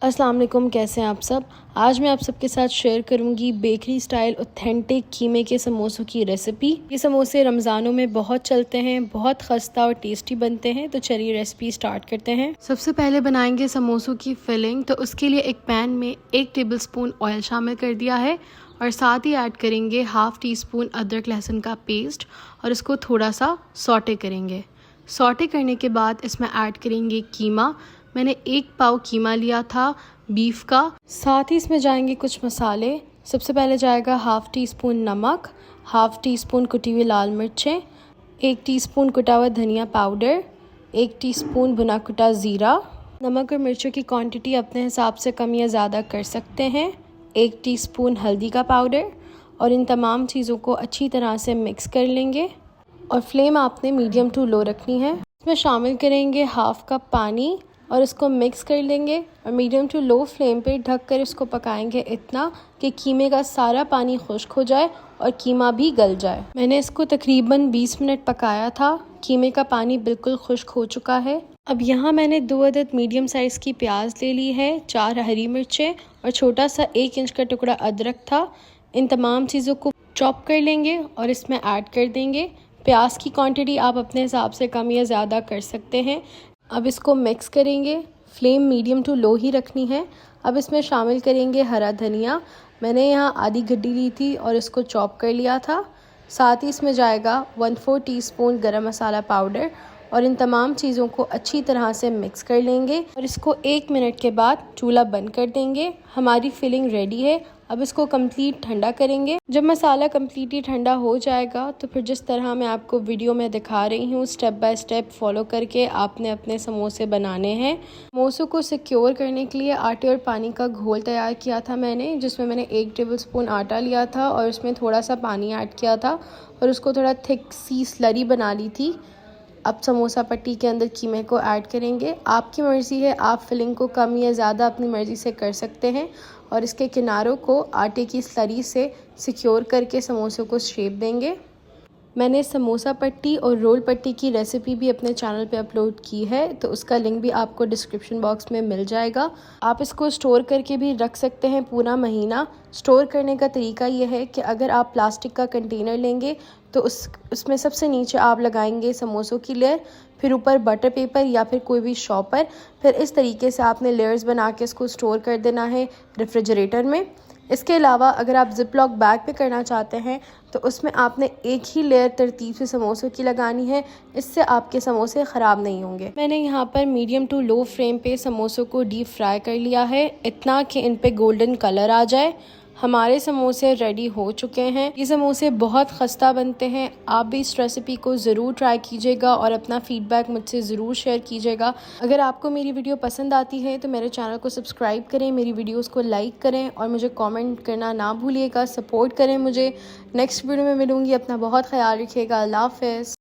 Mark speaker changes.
Speaker 1: अस्सलाम वालेकुम, कैसे हैं आप सब। आज मैं आप सबके साथ शेयर करूंगी बेकरी स्टाइल ऑथेंटिक कीमे के समोसों की रेसिपी। ये समोसे रमज़ानों में बहुत चलते हैं, बहुत खस्ता और टेस्टी बनते हैं। तो चलिए रेसिपी स्टार्ट करते हैं। सबसे पहले बनाएंगे समोसों की फिलिंग। तो उसके लिए एक पैन में 1 टेबलस्पून ऑयल शामिल कर दिया है और साथ ही ऐड करेंगे हाफ़ टी स्पून अदरक लहसुन का पेस्ट और इसको थोड़ा सा सौटे करेंगे। सौटे करने के बाद इसमें ऐड करेंगे कीमा। मैंने 1 पाव कीमा लिया था बीफ का। साथ ही इसमें जाएंगे कुछ मसाले। सबसे पहले जाएगा हाफ़ टी स्पून नमक, हाफ़ टी स्पून कुटी हुई लाल मिर्चें, 1 टीस्पून कुटा हुआ धनिया पाउडर, 1 टीस्पून भुना कुटा ज़ीरा। नमक और मिर्चों की क्वांटिटी अपने हिसाब से कम या ज़्यादा कर सकते हैं। 1 टीस्पून हल्दी का पाउडर और इन तमाम चीज़ों को अच्छी तरह से मिक्स कर लेंगे और फ्लेम आपने मीडियम टू लो रखनी है। इसमें शामिल करेंगे हाफ़ कप पानी और इसको मिक्स कर लेंगे और मीडियम टू लो फ्लेम पे ढककर इसको पकाएंगे इतना कि कीमे का सारा पानी खुश्क हो जाए और कीमा भी गल जाए। मैंने इसको तकरीबन 20 मिनट पकाया था। कीमे का पानी बिल्कुल खुश्क हो चुका है। अब यहाँ मैंने 2 अदद मीडियम साइज़ की प्याज ले ली है, 4 हरी मिर्चें और छोटा सा 1 इंच का टुकड़ा अदरक था। इन तमाम चीज़ों को चॉप कर लेंगे और इसमें ऐड कर देंगे। प्याज की क्वांटिटी आप अपने हिसाब से कम या ज़्यादा कर सकते हैं। अब इसको मिक्स करेंगे। फ्लेम मीडियम टू लो ही रखनी है। अब इसमें शामिल करेंगे हरा धनिया। मैंने यहाँ आधी गड्डी ली थी और इसको चॉप कर लिया था। साथ ही इसमें जाएगा 1/4 टीस्पून गरम मसाला पाउडर और इन तमाम चीज़ों को अच्छी तरह से मिक्स कर लेंगे और इसको 1 मिनट के बाद चूल्हा बंद कर देंगे। हमारी फिलिंग रेडी है। अब इसको कंप्लीट ठंडा करेंगे। जब मसाला कंप्लीटली ठंडा हो जाएगा तो फिर जिस तरह मैं आपको वीडियो में दिखा रही हूँ स्टेप बाय स्टेप फॉलो करके आपने अपने समोसे बनाने हैं। समोसों को सिक्योर करने के लिए आटे और पानी का घोल तैयार किया था मैंने, जिसमें मैंने 1 टेबलस्पून आटा लिया था और उसमें थोड़ा सा पानी ऐड किया था और उसको थोड़ा थिक सी स्लरी बना ली थी। अब समोसा पट्टी के अंदर कीमे को ऐड करेंगे। आपकी मर्ज़ी है, आप फिलिंग को कम या ज़्यादा अपनी मर्ज़ी से कर सकते हैं और इसके किनारों को आटे की स्लरी से सिक्योर करके समोसों को शेप देंगे। मैंने समोसा पट्टी और रोल पट्टी की रेसिपी भी अपने चैनल पे अपलोड की है, तो उसका लिंक भी आपको डिस्क्रिप्शन बॉक्स में मिल जाएगा। आप इसको स्टोर करके भी रख सकते हैं पूरा महीना। स्टोर करने का तरीका यह है कि अगर आप प्लास्टिक का कंटेनर लेंगे तो उसमें सबसे नीचे आप लगाएंगे समोसों की लेयर, फिर ऊपर बटर पेपर या फिर कोई भी शॉपर। फिर इस तरीके से आपने लेयर्स बना के इसको स्टोर कर देना है रेफ्रिजरेटर में। इसके अलावा अगर आप जिप लॉक बैग पे करना चाहते हैं तो उसमें आपने एक ही लेयर तरतीब से समोसों की लगानी है। इससे आपके समोसे ख़राब नहीं होंगे। मैंने यहाँ पर मीडियम टू लो फ्लेम पे समोसों को डीप फ्राई कर लिया है, इतना कि इन पे गोल्डन कलर आ जाए। हमारे समोसे रेडी हो चुके हैं। ये समोसे बहुत खस्ता बनते हैं। आप भी इस रेसिपी को ज़रूर ट्राई कीजिएगा और अपना फ़ीडबैक मुझसे ज़रूर शेयर कीजिएगा। अगर आपको मेरी वीडियो पसंद आती है तो मेरे चैनल को सब्सक्राइब करें, मेरी वीडियोस को लाइक करें और मुझे कमेंट करना ना भूलिएगा। सपोर्ट करें मुझे। नेक्स्ट वीडियो में मिलूँगी। अपना बहुत ख्याल रखिएगा। अल्लाह हाफ़िज़।